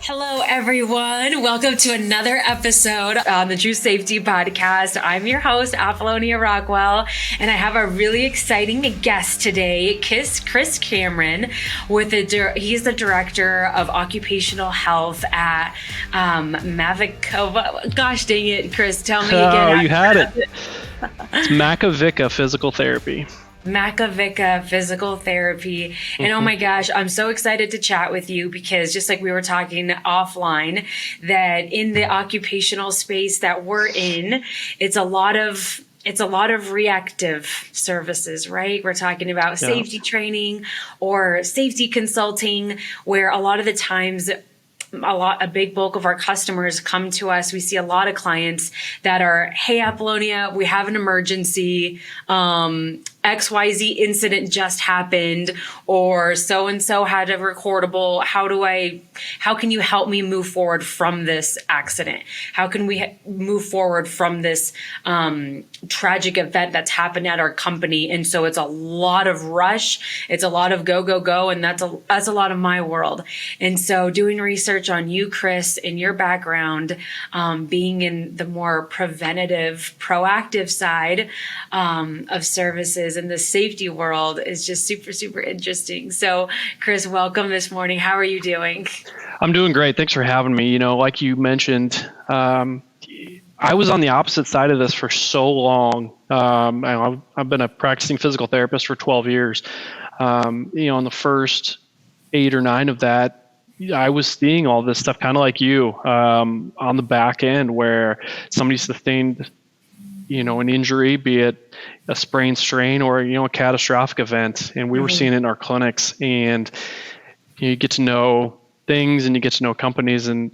Hello, everyone. Welcome to another episode on the True Safety Podcast. I'm your host, Apolonia Rockwell, and I have a really exciting guest today, Chris Cameron. He's the director of Occupational Health at Makovicka. Gosh dang it, Chris! Tell me again. Oh, you had it. It's Makovicka Physical Therapy. Makovicka Physical Therapy. And oh my gosh, I'm so excited to chat with you because just like we were talking offline, that in the occupational space that we're in, it's a lot of reactive services, right? We're talking about safety training or safety consulting, where a lot of the times a big bulk of our customers come to us. We see a lot of clients that are, hey, Apolonia, we have an emergency. XYZ incident just happened, or so-and-so had a recordable. How can you help me move forward from this accident? How can we move forward from this tragic event that's happened at our company? And so it's a lot of rush. It's a lot of go, go, go. And that's a lot of my world. And so doing research on you, Chris, and your background, being in the more preventative, proactive side of services in the safety world is just super, super interesting. So, Chris, welcome this morning. How are you doing? I'm doing great. Thanks for having me. You know, like you mentioned, I was on the opposite side of this for so long. I've been a practicing physical therapist for 12 years. In the first 8 or 9 of that, I was seeing all this stuff kind of like you on the back end where somebody sustained an injury, be it a sprain, strain, or, a catastrophic event. And we were seeing it in our clinics, and you get to know things and you get to know companies, and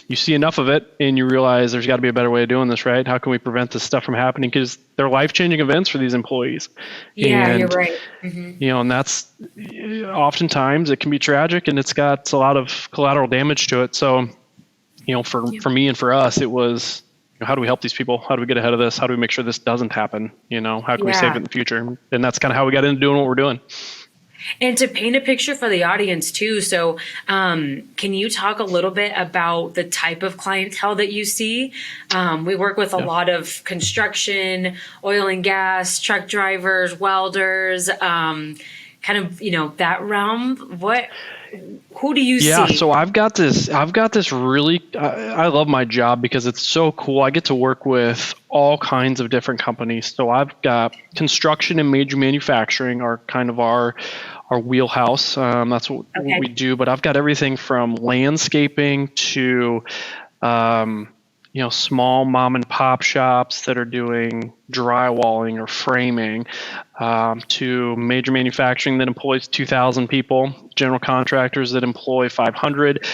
you see enough of it and you realize there's got to be a better way of doing this, right? How can we prevent this stuff from happening? Because they're life-changing events for these employees. Yeah, and, you're right. And that's oftentimes it can be tragic, and it's got a lot of collateral damage to it. So, for me and for us, it was, how do we help these people? How do we get ahead of this? How do we make sure this doesn't happen? How can we save it in the future? And that's kind of how we got into doing what we're doing. And to paint a picture for the audience too, so can you talk a little bit about the type of clientele that you see? We work with a lot of construction, oil and gas, truck drivers, welders, kind of, that realm. Who do you see? Yeah, so I've got this really, I love my job because it's so cool. I get to work with all kinds of different companies. So I've got construction and major manufacturing are kind of our wheelhouse. That's what we do. But I've got everything from landscaping to, small mom and pop shops that are doing drywalling or framing, to major manufacturing that employs 2,000 people, general contractors that employ 500.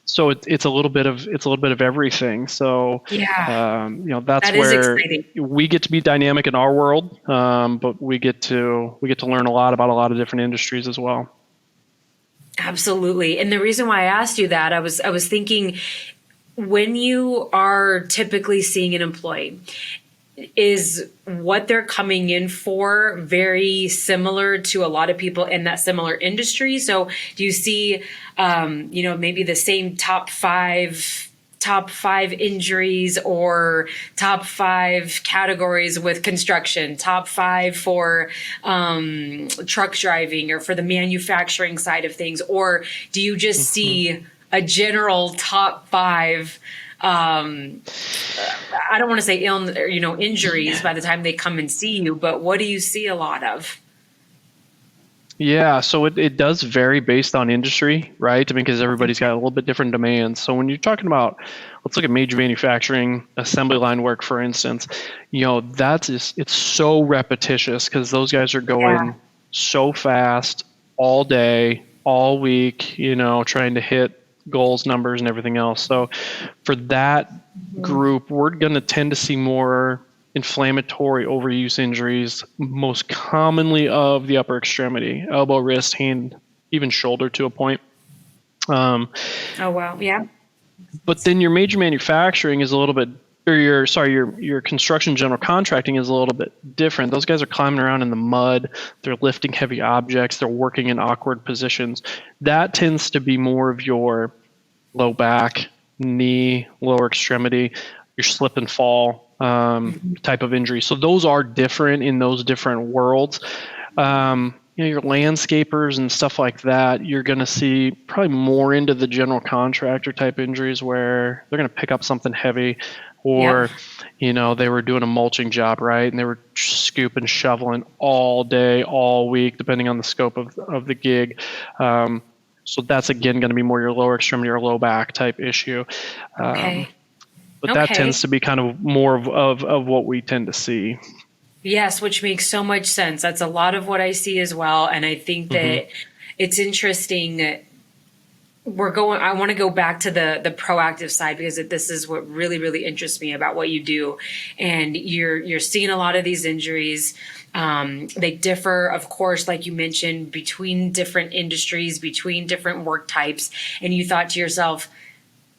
So it's a little bit of everything. So that's where we get to be dynamic in our world, but we get to learn a lot about a lot of different industries as well. Absolutely. And the reason why I asked you that, I was thinking, when you are typically seeing an employee, is what they're coming in for very similar to a lot of people in that similar industry? So do you see, maybe the same top five injuries or top 5 categories with construction, top 5 for truck driving or for the manufacturing side of things? Or do you just see a general top 5, I don't want to say injuries by the time they come and see you, but what do you see a lot of? Yeah, so it does vary based on industry, right? I mean, because everybody's got a little bit different demands. So when you're talking about, let's look at major manufacturing, assembly line work, for instance, it's so repetitious because those guys are going so fast all day, all week, trying to hit goals, numbers, and everything else. So for that group, we're going to tend to see more inflammatory overuse injuries, most commonly of the upper extremity, elbow, wrist, hand, even shoulder to a point. Oh, wow. Yeah. But then your major manufacturing is a little bit or your construction general contracting is a little bit different. Those guys are climbing around in the mud, they're lifting heavy objects, they're working in awkward positions. That tends to be more of your low back, knee, lower extremity, your slip and fall type of injury. So those are different in those different worlds. Your landscapers and stuff like that, you're going to see probably more into the general contractor type injuries where they're going to pick up something heavy, or they were doing a mulching job, right? And they were scooping, shoveling all day, all week, depending on the scope of the gig. So that's, again, going to be more your lower extremity or low back type issue. But that tends to be kind of more of what we tend to see. Yes, which makes so much sense. That's a lot of what I see as well. And I think that it's interesting. I want to go back to the proactive side, because this is what really, really interests me about what you do. And you're seeing a lot of these injuries. They differ, of course, like you mentioned, between different industries, between different work types. And you thought to yourself,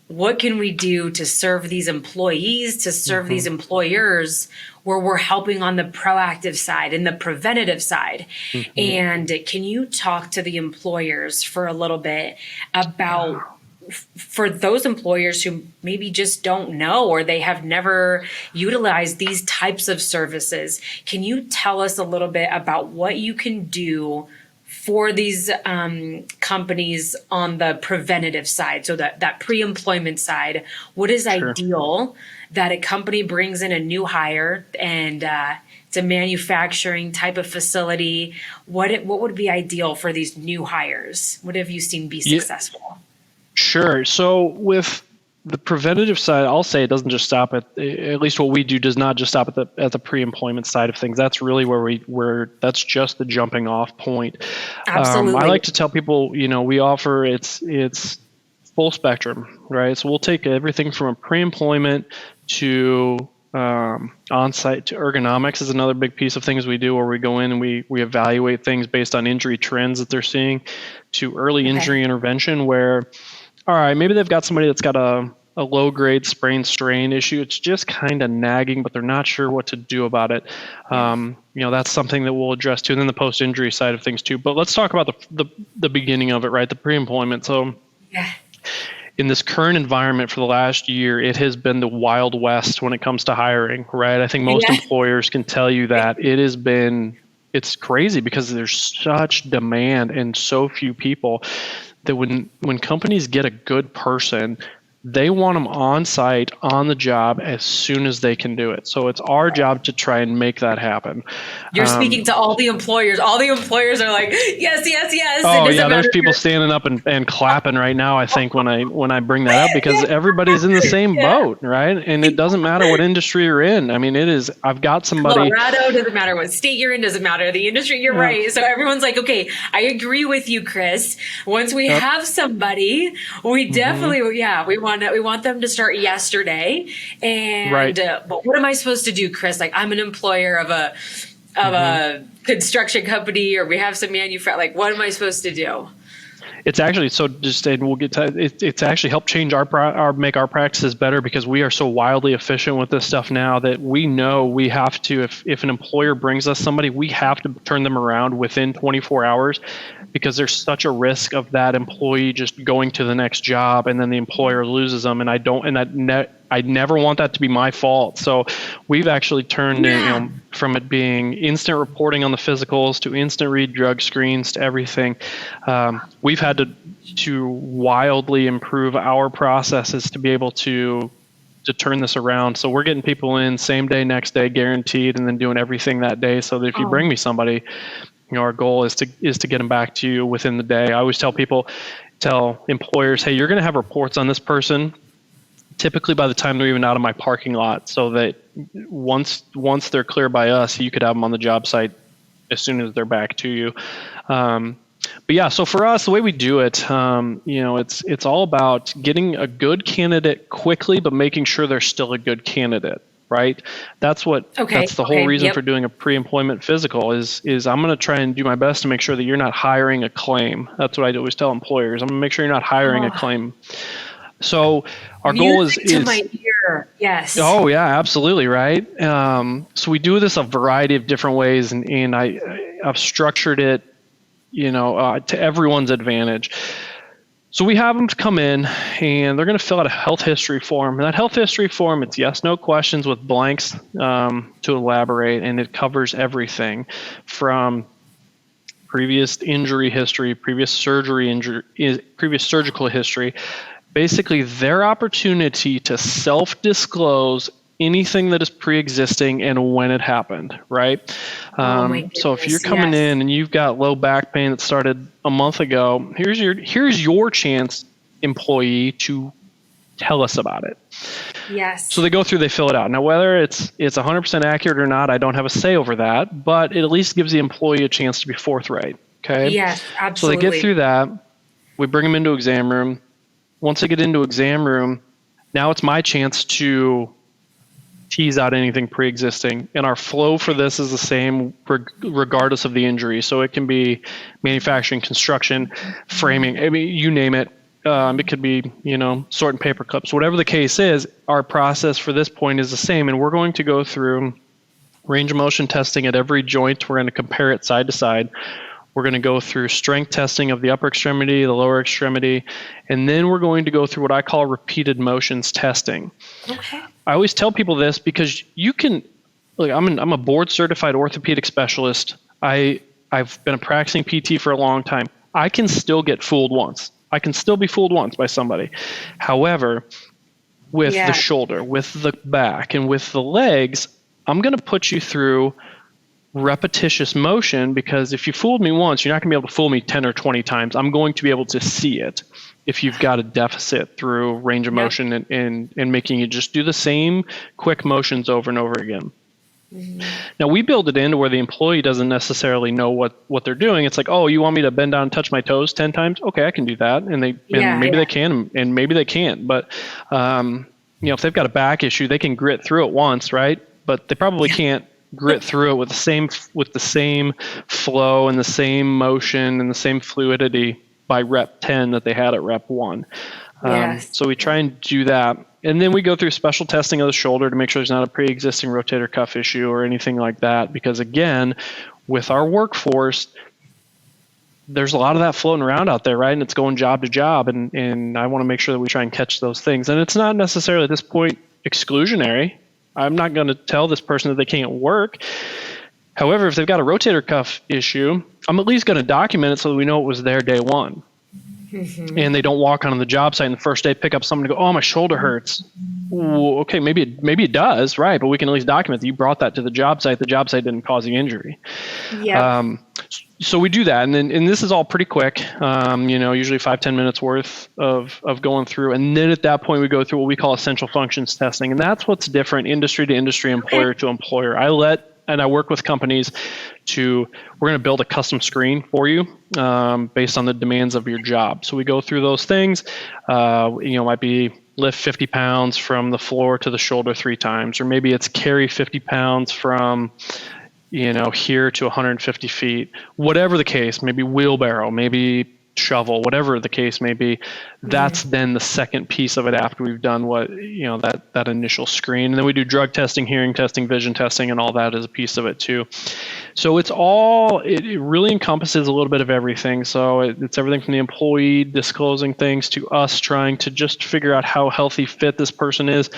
what can we do to serve these employees, to serve these employers, where we're helping on the proactive side and the preventative side? And can you talk to the employers for a little bit about, for those employers who maybe just don't know, or they have never utilized these types of services, can you tell us a little bit about what you can do for these companies on the preventative side, so that pre-employment side? What is ideal that a company brings in a new hire, and it's a manufacturing type of facility? What would be ideal for these new hires? What have you seen be successful? Sure. So with the preventative side, I'll say it doesn't just stop at least what we do does not just stop at the pre-employment side of things. That's really where that's just the jumping off point. Absolutely. I like to tell people, we offer it's full spectrum, right? So we'll take everything from a pre-employment to on-site to ergonomics is another big piece of things we do, where we go in and we evaluate things based on injury trends that they're seeing, to early injury intervention, where, all right, maybe they've got somebody that's got a low-grade sprain strain issue. It's just kind of nagging, but they're not sure what to do about it. That's something that we'll address too. And then the post-injury side of things too. But let's talk about the beginning of it, right? The pre-employment. So in this current environment for the last year, it has been the Wild West when it comes to hiring, right? I think most employers can tell you that it's crazy, because there's such demand and so few people, that when companies get a good person, they want them on site, on the job, as soon as they can do it. So it's our job to try and make that happen. You're speaking to all the employers. All the employers are like, yes, yes, yes. Oh yeah, there's people standing up and clapping right now, I think, when I bring that up, because everybody's in the same boat, right? And it doesn't matter what industry you're in. I mean, I've got somebody. Colorado, doesn't matter what state you're in, doesn't matter the industry, you're right. So everyone's like, okay, I agree with you, Chris. Once we have somebody, we definitely, we want them to start yesterday. And but what am I supposed to do, Chris? Like, I'm an employer of a construction company, or we have some manufacturer. Like, what am I supposed to do? It's actually we'll get to it's actually helped change make our practices better, because we are so wildly efficient with this stuff now that we know we have to, if an employer brings us somebody, we have to turn them around within 24 hours, because there's such a risk of that employee just going to the next job and then the employer loses them. And I never want that to be my fault. So we've actually turned it, from it being instant reporting on the physicals to instant read drug screens to everything. We've had to wildly improve our processes to be able to turn this around. So we're getting people in same day, next day, guaranteed, and then doing everything that day. So that if you bring me somebody, our goal is to get them back to you within the day. I always tell employers, hey, you're going to have reports on this person typically by the time they're even out of my parking lot, so that once they're clear by us, you could have them on the job site as soon as they're back to you. But yeah, so for us, the way we do it, it's all about getting a good candidate quickly, but making sure they're still a good candidate, right? That's the whole reason for doing a pre-employment physical is I'm going to try and do my best to make sure that you're not hiring a claim. That's what I always tell employers. I'm going to make sure you're not hiring a claim. So our goal is to my ear. sure. Yes. Oh yeah, absolutely, right. So we do this a variety of different ways, and I've structured it, to everyone's advantage. So we have them come in, and they're going to fill out a health history form. And that health history form, it's yes, no questions with blanks to elaborate, and it covers everything from previous injury history, previous surgical history. Basically, their opportunity to self-disclose anything that is pre-existing and when it happened, right? Oh my So if you're goodness, coming yes. in and you've got low back pain that started a month ago, here's your chance, employee, to tell us about it. Yes. So they go through, they fill it out. Now, whether it's 100% accurate or not, I don't have a say over that, but it at least gives the employee a chance to be forthright. Okay. Yes, So absolutely. they get through that. We bring them into exam room. Once they get into exam room, now it's my chance to tease out anything pre-existing. And our flow for this is the same regardless of the injury. So it can be manufacturing, construction, framing, I mean, you name it. It could be, sorting paper clips. Whatever the case is, our process for this point is the same. And we're going to go through range of motion testing at every joint. We're going to compare it side to side. We're going to go through strength testing of the upper extremity, the lower extremity, and then we're going to go through what I call repeated motions testing. Okay. I always tell people this because you can, like, I'm a board certified orthopedic specialist. I've been a practicing PT for a long time. I can still get fooled once. I can still be fooled once by somebody. However, with the shoulder, with the back, and with the legs, I'm going to put you through repetitious motion, because if you fooled me once, you're not going to be able to fool me 10 or 20 times. I'm going to be able to see it if you've got a deficit through range of motion and making you just do the same quick motions over and over again. Mm-hmm. Now, we build it into where the employee doesn't necessarily know what they're doing. It's like, oh, you want me to bend down and touch my toes 10 times? Okay, I can do that. And maybe they can, and maybe they can't. But, if they've got a back issue, they can grit through it once, right? But they probably can't grit through it with the same flow and the same motion and the same fluidity by rep 10 that they had at rep 1. So we try and do that. And then we go through special testing of the shoulder to make sure there's not a pre-existing rotator cuff issue or anything like that. Because again, with our workforce, there's a lot of that floating around out there, right? And it's going job to job. And I want to make sure that we try and catch those things. And it's not necessarily at this point exclusionary. I'm not going to tell this person that they can't work. However, if they've got a rotator cuff issue, I'm at least going to document it so that we know it was there day one. Mm-hmm. And they don't walk on the job site and the first day pick up someone and go, oh, my shoulder hurts. Ooh, okay, maybe it does, right? But we can at least document that you brought that to the job site. The job site didn't cause the injury. Yeah. So we do that, and this is all pretty quick. Usually 5-10 minutes worth of going through, and then at that point we go through what we call essential functions testing, and that's what's different industry to industry, employer to employer. I work with companies we're going to build a custom screen for you based on the demands of your job. So we go through those things. Might be lift 50 pounds from the floor to the shoulder 3 times, or maybe it's carry 50 pounds from here to 150 feet, whatever the case, maybe wheelbarrow, maybe shovel, whatever the case may be. That's then the second piece of it after we've done that initial screen. And then we do drug testing, hearing testing, vision testing, and all that is a piece of it too. So it really encompasses a little bit of everything. So it's everything from the employee disclosing things to us trying to just figure out how healthy fit this person is,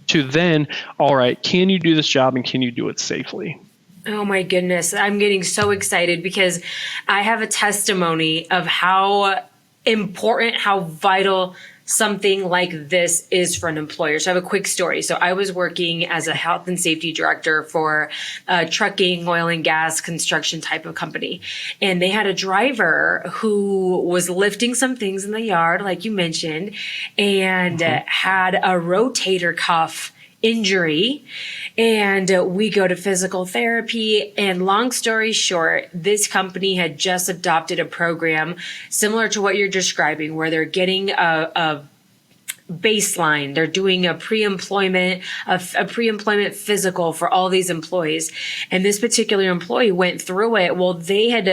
to then, all right, can you do this job and can you do it safely? Oh my goodness. I'm getting so excited because I have a testimony of how important, how vital something like this is for an employer. So I have a quick story. So I was working as a health and safety director for a trucking, oil and gas, construction type of company. And they had a driver who was lifting some things in the yard, like you mentioned, and had a rotator cuff injury, and we go to physical therapy. And long story short, this company had just adopted a program similar to what you're describing, where they're getting a baseline. They're doing a pre-employment physical for all these employees. And this particular employee went through it. Well, they had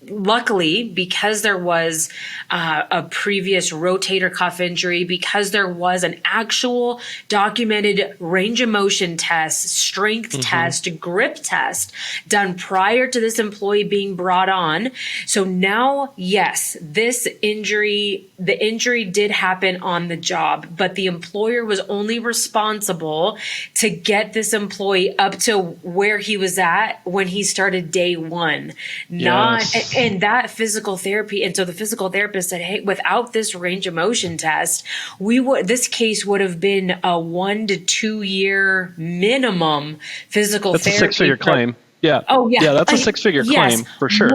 luckily, because there was a previous rotator cuff injury, because there was an actual documented range of motion test, strength test, grip test done prior to this employee being brought on. So now, yes, the injury did happen on the job, but the employer was only responsible to get this employee up to where he was at when he started day one, and that physical therapy. And so the physical therapist said, hey, without this range of motion test, this case would have been a 1 to 2 year minimum physical therapy. That's a 6-figure claim. Yeah. Oh, yeah. Yeah, that's a 6-figure claim for sure.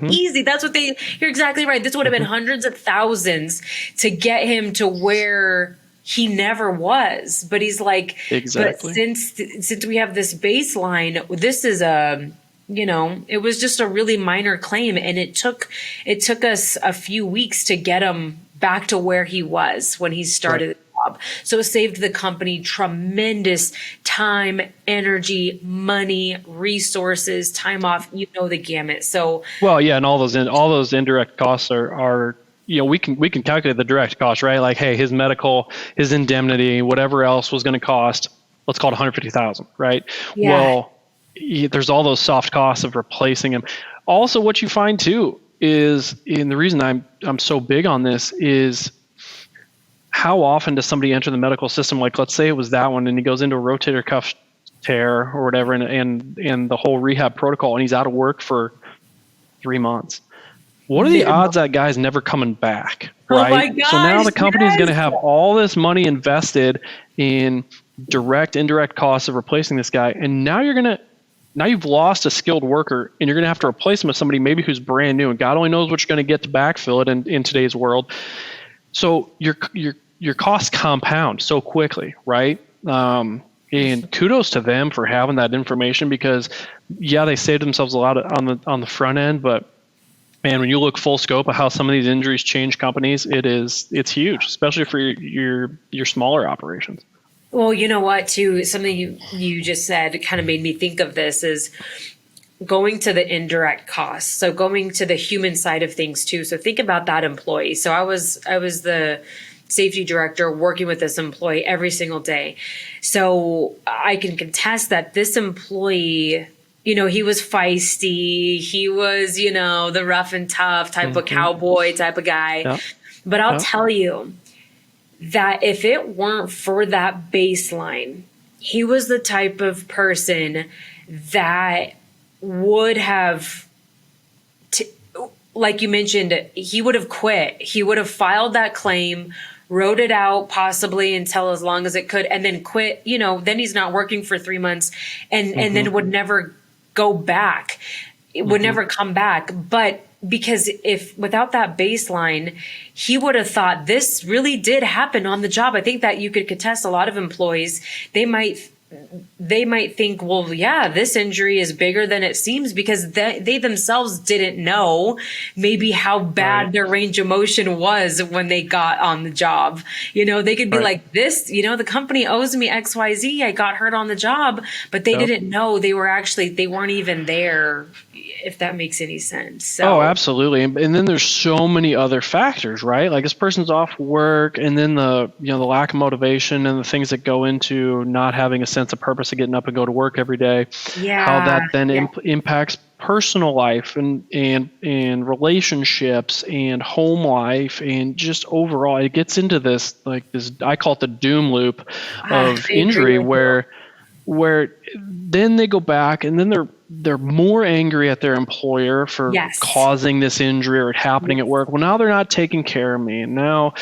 Easy. That's what you're exactly right. This would have been hundreds of thousands to get him to where he never was. But he's like, exactly. But since we have this baseline, this is it was just a really minor claim, and it took us a few weeks to get him back to where he was when he started the job. So it saved the company tremendous time, energy, money, resources, time off, the gamut. So and all those indirect costs are we can calculate the direct cost, right? Like, hey, his medical, his indemnity, whatever else was going to cost, let's call it $150,000, right? Yeah. Well, there's all those soft costs of replacing him. Also, what you find too is, and the reason I'm so big on this is, how often does somebody enter the medical system? Like, let's say it was that one, and he goes into a rotator cuff tear or whatever, and the whole rehab protocol, and he's out of work for 3 months. What are the odds that guy's never coming back, right? Oh my gosh, so now the company is going to have all this money invested in direct, indirect costs of replacing this guy, and now you've lost a skilled worker, and you're going to have to replace him with somebody maybe who's brand new, and God only knows what you're going to get to backfill it in today's world. So your costs compound so quickly, right? And kudos to them for having that information, because they saved themselves a lot on the front end, but man, when you look full scope of how some of these injuries change companies, it's huge, especially for your smaller operations. Well, you know what, too, something you just said kind of made me think of this is going to the indirect costs. So going to the human side of things too. So think about that employee. So I was the safety director working with this employee every single day. So I can contest that this employee, he was feisty. He was, the rough and tough type of cowboy type of guy. Yep. But I'll tell you that if it weren't for that baseline, he was the type of person that would have, like you mentioned, he would have quit. He would have filed that claim, wrote it out possibly until as long as it could, and then quit. Then he's not working for 3 months, and then would never go back. It would never come back. But because if without that baseline, he would have thought this really did happen on the job. I think that you could contest a lot of employees. They might think, well, yeah, this injury is bigger than it seems, because they themselves didn't know maybe how bad their range of motion was when they got on the job. They could be like, this, the company owes me XYZ. I got hurt on the job, but they didn't know they weren't even there, if that makes any sense. So. Oh, absolutely. And then there's so many other factors, right? Like, this person's off work, and then the lack of motivation and the things that go into not having a sense of purpose of getting up and go to work every day. Yeah. How that then impacts personal life and relationships and home life, and just overall, it gets into this, I call it the doom loop of injury, where then they go back, and then they're more angry at their employer for causing this injury or it happening at work. Well, now they're not taking care of me, and now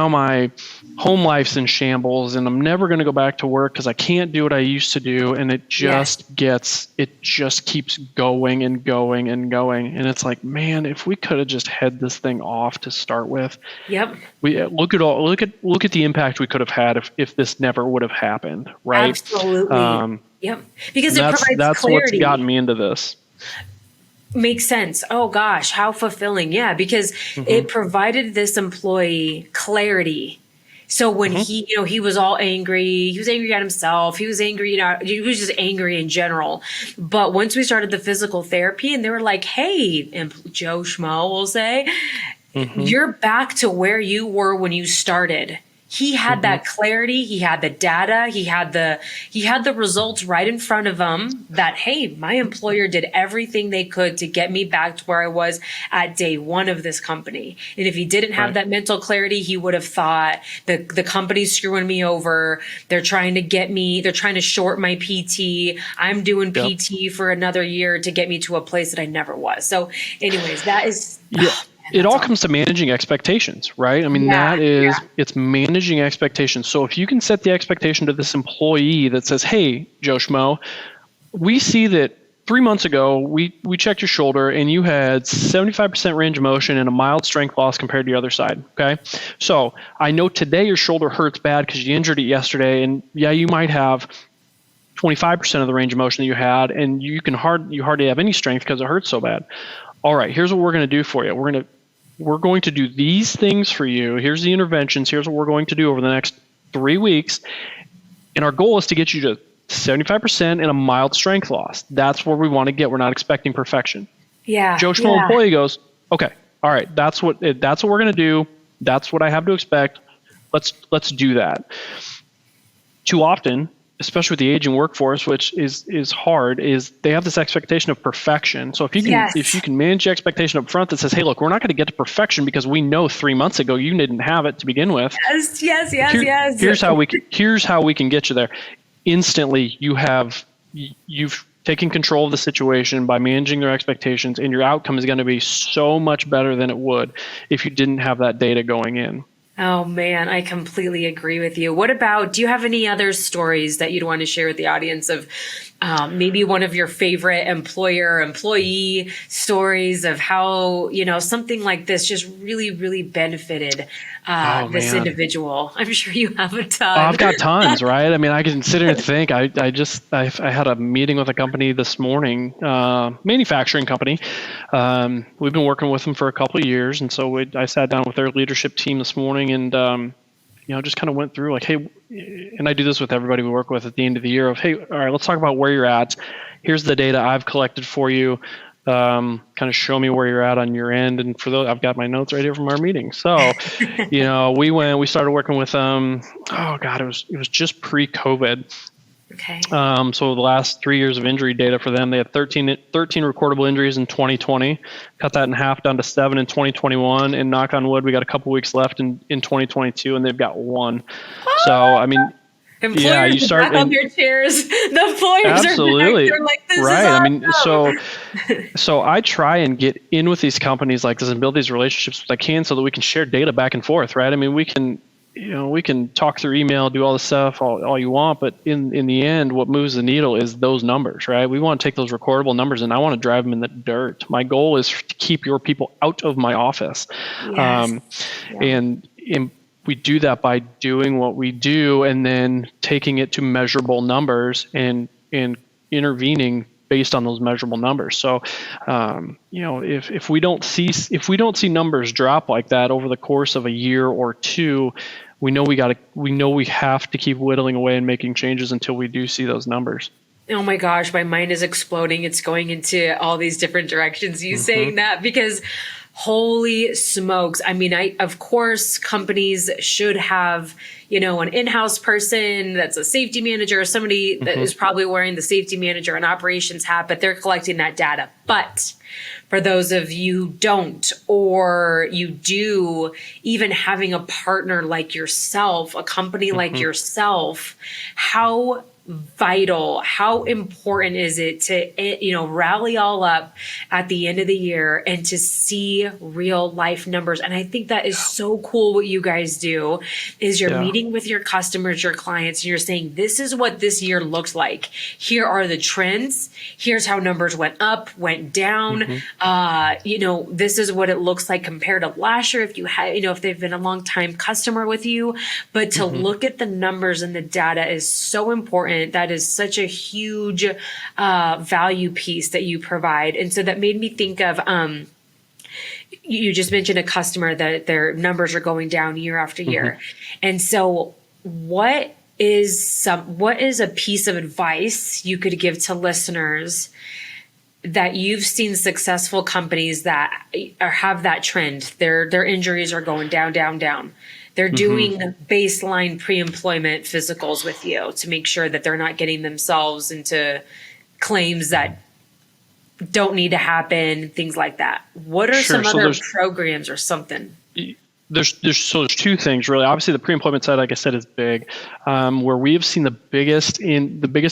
my home life's in shambles, and I'm never going to go back to work because I can't do what I used to do. And it just keeps going and going and going. And it's like, man, if we could have just head this thing off to start with. Yep. We look at the impact we could have had if this never would have happened, right? Absolutely. Yep. Because it provides that's clarity. What's gotten me into this. Makes sense. Oh gosh, how fulfilling. Yeah, because it provided this employee clarity. So when he was all angry, he was angry at himself. He was angry, he was just angry in general. But once we started the physical therapy and they were like, hey, Joe Schmo will say, you're back to where you were when you started. He had that clarity. He had the data. He had the results right in front of him that, hey, my employer did everything they could to get me back to where I was at day one of this company. And if he didn't have that mental clarity, he would have thought the company's screwing me over. They're trying to get me. They're trying to short my PT. I'm doing PT for another year to get me to a place that I never was. So anyways, that is... It all comes to managing expectations, right? I mean, it's managing expectations. So if you can set the expectation to this employee that says, hey, Joe Schmo, we see that 3 months ago, we checked your shoulder and you had 75% range of motion and a mild strength loss compared to the other side, okay? So I know today your shoulder hurts bad because you injured it yesterday, and you might have 25% of the range of motion that you had, and you hardly have any strength because it hurts so bad. All right, here's what we're going to do for you. We're going to do these things for you. Here's the interventions. Here's what we're going to do over the next 3 weeks. And our goal is to get you to 75% and a mild strength loss. That's where we want to get. We're not expecting perfection. Yeah. Joe Schmo employee goes, okay, all right, that's what we're going to do. That's what I have to expect. Let's do that. Too often, especially with the aging workforce, which is hard, is they have this expectation of perfection. So if you can manage the expectation up front that says, hey, look, we're not going to get to perfection because we know 3 months ago you didn't have it to begin with. Yes. Here's how we can get you there. Instantly, you've taken control of the situation by managing their expectations, and your outcome is going to be so much better than it would if you didn't have that data going in. Oh, man, I completely agree with you. Do you have any other stories that you'd want to share with the audience of maybe one of your favorite employee stories of how, something like this just really, really benefited this individual? I'm sure you have a ton. I've got tons, right? I mean, I can sit here and think. I had a meeting with a company this morning, manufacturing company. We've been working with them for a couple of years, and so I sat down with their leadership team this morning and just kind of went through like, hey, and I do this with everybody we work with at the end of the year of, hey, all right, let's talk about where you're at. Here's the data I've collected for you. Kind of show me where you're at on your end. And for those, I've got my notes right here from our meeting. So, we started working with them. Oh God, it was just pre-COVID. Okay. So the last 3 years of injury data for them, they had 13 recordable injuries in 2020, cut that in half down to 7 in 2021, and knock on wood, we got a couple weeks left in 2022, and they've got 1. So, I mean, employers you start back on their chairs. The employers absolutely are like, this right. is awesome. I mean, so I try and get in with these companies like this and build these relationships if I can, so that we can share data back and forth, right? I mean, we can talk through email, do all this stuff, all you want, but in the end, what moves the needle is those numbers, right? We want to take those recordable numbers and I want to drive them in the dirt. My goal is to keep your people out of my office. Yes. And we do that by doing what we do and then taking it to measurable numbers and intervening based on those measurable numbers. So, if we don't see numbers drop like that over the course of a year or two, we know we have to keep whittling away and making changes until we do see those numbers. Oh my gosh, my mind is exploding. It's going into all these different directions. You saying that because holy smokes. I mean, of course, companies should have, an in-house person that's a safety manager or somebody that is probably wearing the safety manager and operations hat, but they're collecting that data. But for those of you who don't, or you do, even having a partner like yourself, a company like yourself, how vital, how important is it to, rally all up at the end of the year and to see real life numbers. And I think that is so cool. What you guys do is you're meeting with your customers, your clients, and you're saying, this is what this year looks like. Here are the trends. Here's how numbers went up, went down. This is what it looks like compared to last year. If you had, if they've been a long time customer with you, but to look at the numbers and the data is so important. That is such a huge value piece that you provide. And so that made me think of you just mentioned a customer that their numbers are going down year after year. And so what is a piece of advice you could give to listeners that you've seen successful companies that have that trend? Their injuries are going down, down, down. They're doing baseline pre-employment physicals with you to make sure that they're not getting themselves into claims that don't need to happen, things like that. What are some other programs or something? There's two things really. Obviously, the pre-employment side, like I said, is big. Where we have seen the biggest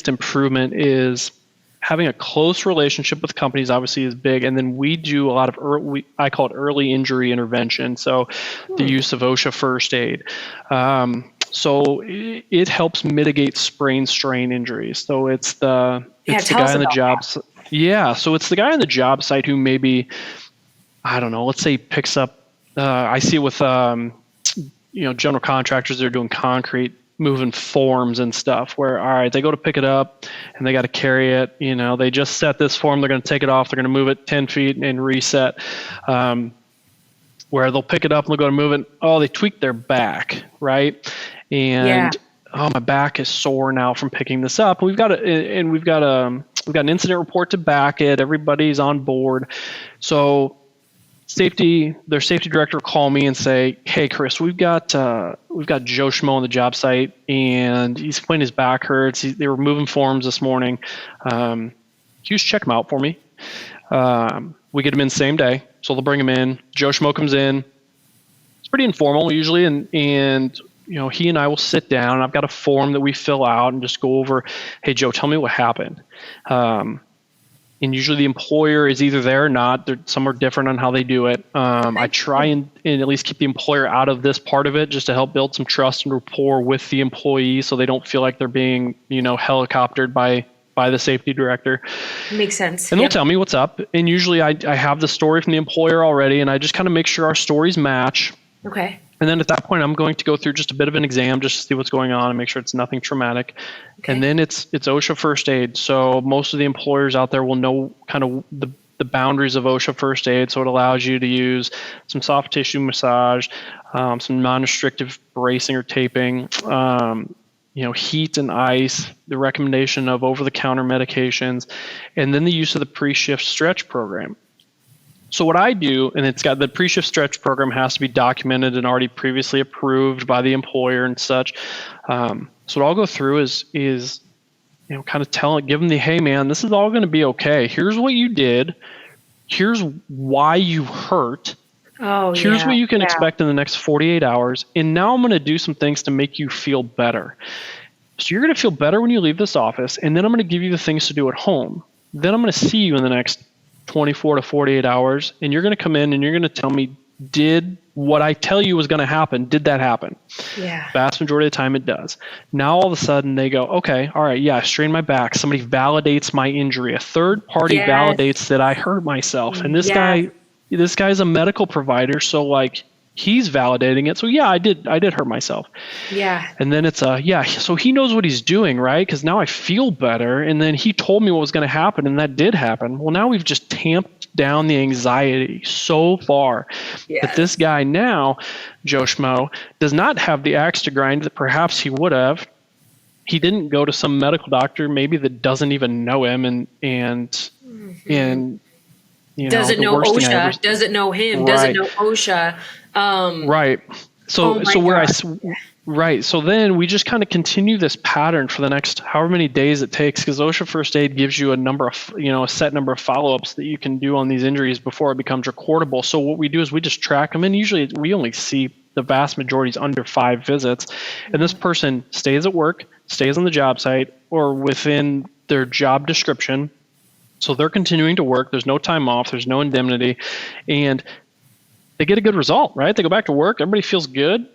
improvement is having a close relationship with companies. Obviously, is big, and then we do a lot of I call it early injury intervention. So, the use of OSHA first aid. So it helps mitigate sprain strain injuries. So it's the guy on the job. Yeah, so it's the guy on the job site who maybe, I don't know, let's say picks up. I see it with general contractors. They're doing concrete, moving forms and stuff. Where all right, they go to pick it up and they got to carry it. They just set this form. They're going to take it off. They're going to move it 10 feet and reset. Where they'll pick it up and they'll go to move it. Oh, they tweaked their back, right? And oh, my back is sore now from picking this up. We've got an incident report to back it. Everybody's on board. So their safety director will call me and say, "Hey, Chris, we've got Joe Schmo on the job site, and he's complaining his back hurts. They were moving forms this morning. Can you just check him out for me?" We get him in same day, so they'll bring him in. Joe Schmo comes in. It's pretty informal usually, and he and I will sit down. I've got a form that we fill out and just go over, "Hey, Joe, tell me what happened." And usually the employer is either there or not. Some are different on how they do it. I try and at least keep the employer out of this part of it just to help build some trust and rapport with the employee so they don't feel like they're being, helicoptered by the safety director. Makes sense. And they'll tell me what's up. And usually I have the story from the employer already, and I just kind of make sure our stories match. Okay. And then at that point, I'm going to go through just a bit of an exam just to see what's going on and make sure it's nothing traumatic. Okay. And then it's OSHA first aid. So most of the employers out there will know kind of the boundaries of OSHA first aid. So it allows you to use some soft tissue massage, some non-restrictive bracing or taping, heat and ice, the recommendation of over-the-counter medications, and then the use of the pre-shift stretch program. So what I do, and it's got the pre-shift stretch program has to be documented and already previously approved by the employer and such. So what I'll go through is kind of give them the, "Hey man, this is all going to be okay. Here's what you did. Here's why you hurt. Here's what you can expect in the next 48 hours. And now I'm going to do some things to make you feel better. So you're going to feel better when you leave this office, and then I'm going to give you the things to do at home. Then I'm going to see you in the next 24 to 48 hours, and you're going to come in and you're going to tell me, did what I tell you was going to happen, did that happen?" Yeah. Vast majority of the time it does. Now all of a sudden they go, "Okay, all right, yeah, I strained my back. Somebody validates my injury. A third party validates that I hurt myself." And this guy's a medical provider, so like he's validating it. So yeah, I did hurt myself. Yeah. And then it's so he knows what he's doing, right? Because now I feel better. And then he told me what was going to happen, and that did happen. Well, now we've just tamped down the anxiety so far that this guy now, Joe Schmo, does not have the axe to grind that perhaps he would have. He didn't go to some medical doctor maybe that doesn't even know him and doesn't know OSHA, doesn't know him, doesn't know OSHA. Right. So So then we just kind of continue this pattern for the next however many days it takes, because OSHA first aid gives you a set number of follow-ups that you can do on these injuries before it becomes recordable. So what we do is we just track them, and usually we only see the vast majority is under 5 visits. And this person stays at work, stays on the job site, or within their job description. So they're continuing to work. There's no time off. There's no indemnity. And they get a good result, right? They go back to work. Everybody feels good.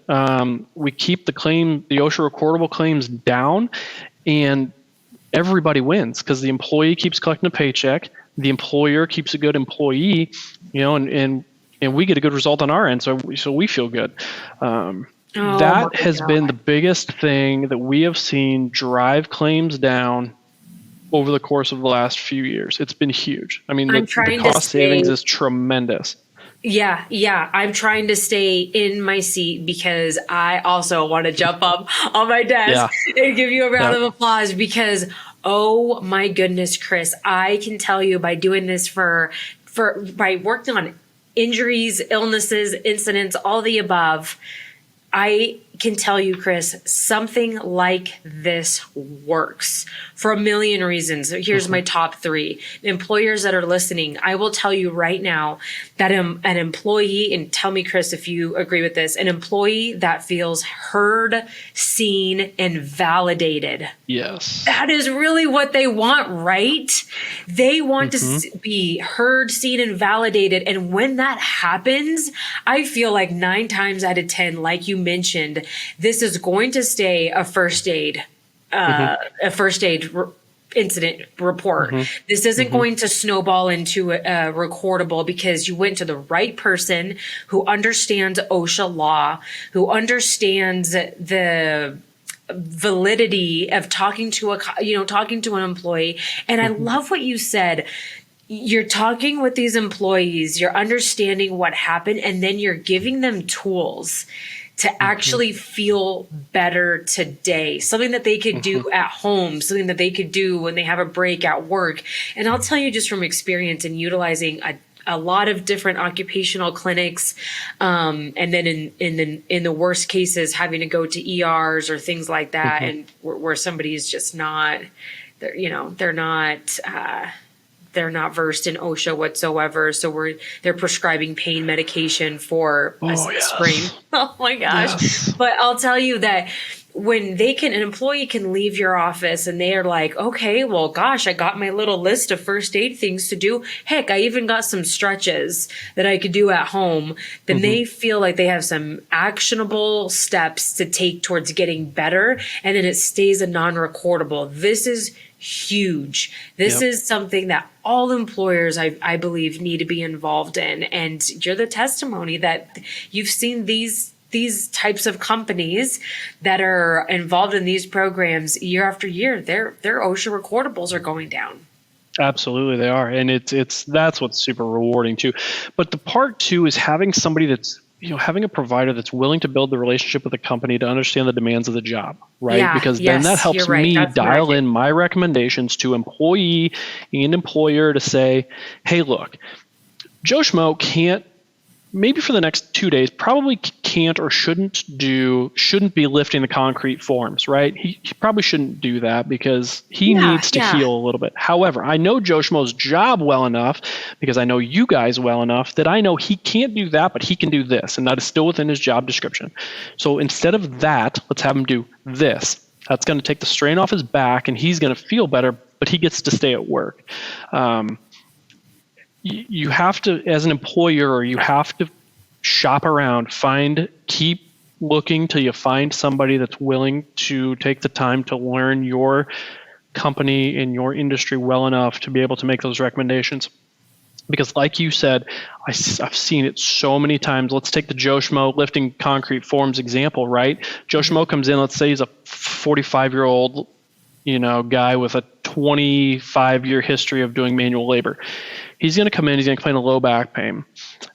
We keep the OSHA recordable claims down, and everybody wins because the employee keeps collecting a paycheck. The employer keeps a good employee, and we get a good result on our end. So we feel good. That has been the biggest thing that we have seen drive claims down over the course of the last few years. It's been huge. I mean, the cost savings is tremendous. Yeah. I'm trying to stay in my seat because I also want to jump up on my desk and give you a round of applause because, oh my goodness, Chris, I can tell you by doing this by working on injuries, illnesses, incidents, all the above, I can tell you, Chris, something like this works for a million reasons. Here's my top 3. Employers that are listening, I will tell you right now that an employee, and tell me, Chris, if you agree with this, an employee that feels heard, seen, and validated. Yes. That is really what they want, right? They want to be heard, seen, and validated. And when that happens, I feel like 9 times out of 10, like you mentioned, this is going to stay a first aid incident report. This isn't going to snowball into a recordable because you went to the right person who understands OSHA law, who understands the validity of talking to an employee. And I love what you said. You're talking with these employees, you're understanding what happened, and then you're giving them tools to actually feel better today, something that they could do at home, something that they could do when they have a break at work. And I'll tell you just from experience in utilizing a lot of different occupational clinics, and then in the worst cases, having to go to ERs or things like that, and where somebody is just not, they're not versed in OSHA whatsoever. So they're prescribing pain medication for a sprain. Oh my gosh. Yes. But I'll tell you that when an employee can leave your office and they are like, okay, well, gosh, I got my little list of first aid things to do. Heck, I even got some stretches that I could do at home. Then they feel like they have some actionable steps to take towards getting better. And then it stays a non-recordable. This is huge. This is something that all employers, I believe, need to be involved in. And you're the testimony that you've seen these types of companies that are involved in these programs year after year. Their OSHA recordables are going down. Absolutely, they are, and that's what's super rewarding too. But the part 2 is having somebody that's having a provider that's willing to build the relationship with a company to understand the demands of the job, right? Yeah, because then that helps me dial in my recommendations to employee and employer to say, hey, look, Joe Schmo can't, maybe for the next 2 days, probably can't or shouldn't be lifting the concrete forms, right? He probably shouldn't do that because he needs to heal a little bit. However, I know Joe Schmo's job well enough because I know you guys well enough that I know he can't do that, but he can do this, and that is still within his job description. So instead of that, let's have him do this. That's going to take the strain off his back, and he's going to feel better, but he gets to stay at work. You have to, as an employer, you have to shop around, keep looking till you find somebody that's willing to take the time to learn your company and your industry well enough to be able to make those recommendations. Because like you said, I've seen it so many times. Let's take the Joe Schmo lifting concrete forms example, right? Joe Schmo comes in, let's say he's a 45-year-old, guy with a 25-year history of doing manual labor. He's going to come in, he's going to complain of low back pain.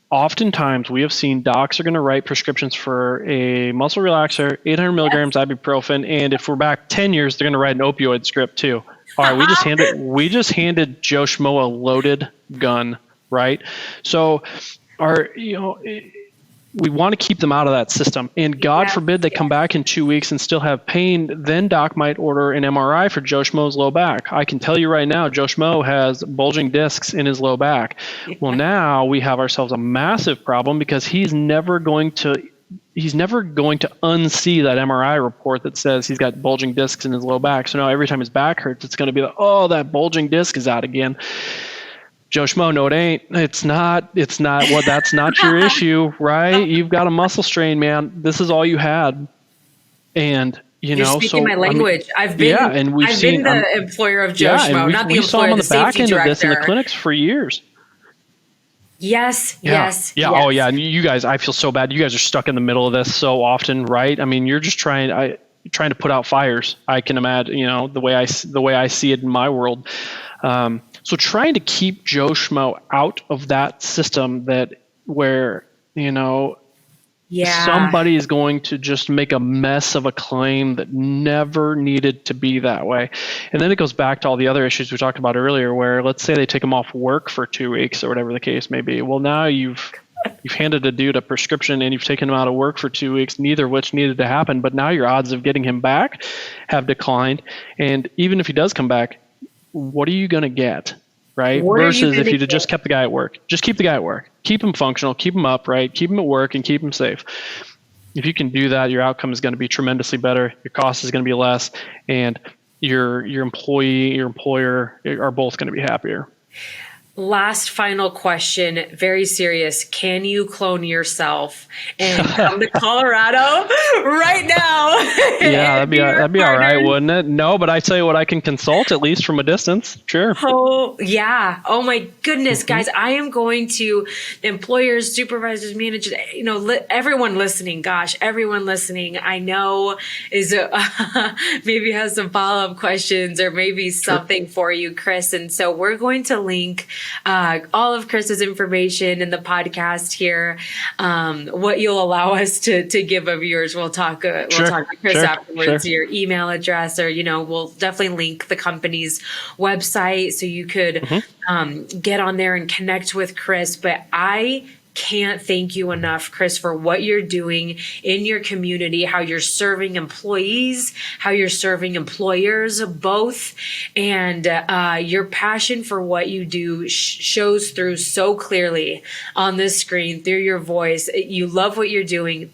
Oftentimes, we have seen docs are going to write prescriptions for a muscle relaxer, 800 milligrams ibuprofen, and if we're back 10 years, they're going to write an opioid script too. All right, we just handed Joe Schmo a loaded gun, right? So, we want to keep them out of that system. And God forbid they come back in 2 weeks and still have pain, then doc might order an MRI for Joe Schmo's low back. I can tell you right now, Joe Schmo has bulging discs in his low back. Well, now we have ourselves a massive problem because he's never going to unsee that MRI report that says he's got bulging discs in his low back. So now every time his back hurts, it's going to be like, oh, that bulging disc is out again. Joe Schmo, no, it ain't. It's not. Well, that's not your issue, right? You've got a muscle strain, man. This is all you had, and You're speaking my language. I've been the employer of Joe Schmo, not the employer, the safety director. We saw him on the back end of this in the clinics for years. Yes. Oh, yeah. And you guys, I feel so bad. You guys are stuck in the middle of this so often, right? I mean, you're just trying to put out fires. I can imagine, the way I see it in my world. So trying to keep Joe Schmo out of that system that where, Yeah. somebody is going to just make a mess of a claim that never needed to be that way. And then it goes back to all the other issues we talked about earlier, where let's say they take them off work for 2 weeks or whatever the case may be. Well, now you've handed a dude a prescription and you've taken him out of work for 2 weeks, neither of which needed to happen. But now your odds of getting him back have declined. And even if he does come back, what are you going to get? Right? Versus if you'd have just kept the guy at work. Just keep the guy at work. Keep him functional, keep him upright, keep him at work, and keep him safe. If you can do that, your outcome is going to be tremendously better. Your cost is going to be less, and your employee, your employer are both going to be happier. Last final question, very serious. Can you clone yourself and come to Colorado right now? Yeah, that'd be all right, wouldn't it? No, but I tell you what, I can consult at least from a distance. Sure. Oh, yeah. Oh my goodness, guys. I am going to employers, supervisors, managers, everyone listening. Gosh, everyone listening, I know is maybe has some follow-up questions or maybe something for you, Chris. And so we're going to link all of Chris's information in the podcast here. What you'll allow us to give our viewers, we'll talk to Chris afterwards. Your email address, or we'll definitely link the company's website so you could get on there and connect with Chris. But I can't thank you enough, Chris, for what you're doing in your community, how you're serving employees, how you're serving employers, both. And your passion for what you do shows through so clearly on this screen through your voice. You love what you're doing.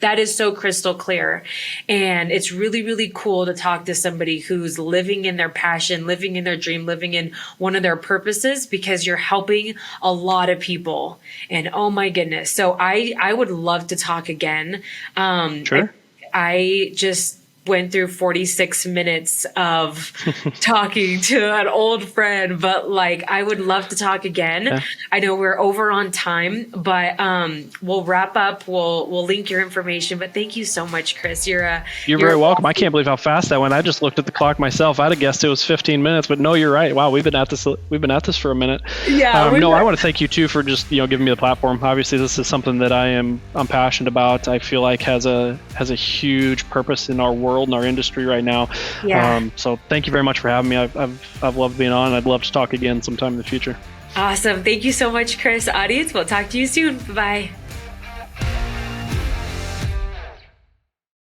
That is so crystal clear. And it's really, really cool to talk to somebody who's living in their passion, living in their dream, living in one of their purposes, because you're helping a lot of people. And oh my goodness. So I would love to talk again. Sure. I just went through 46 minutes of talking to an old friend, but I would love to talk again. Yeah. I know we're over on time, but we'll wrap up. We'll link your information, but thank you so much, Chris. You're very welcome. I can't believe how fast that went. I just looked at the clock myself. I'd have guessed it was 15 minutes, but no, you're right. Wow. We've been at this for a minute. Yeah. I want to thank you too for just, giving me the platform. Obviously this is something that I'm passionate about. I feel like has a huge purpose in our world and our industry right now. Yeah. So thank you very much for having me. I've loved being on. I'd love to talk again sometime in the future. Awesome. Thank you so much, Chris. Audience, we'll talk to you soon. Bye.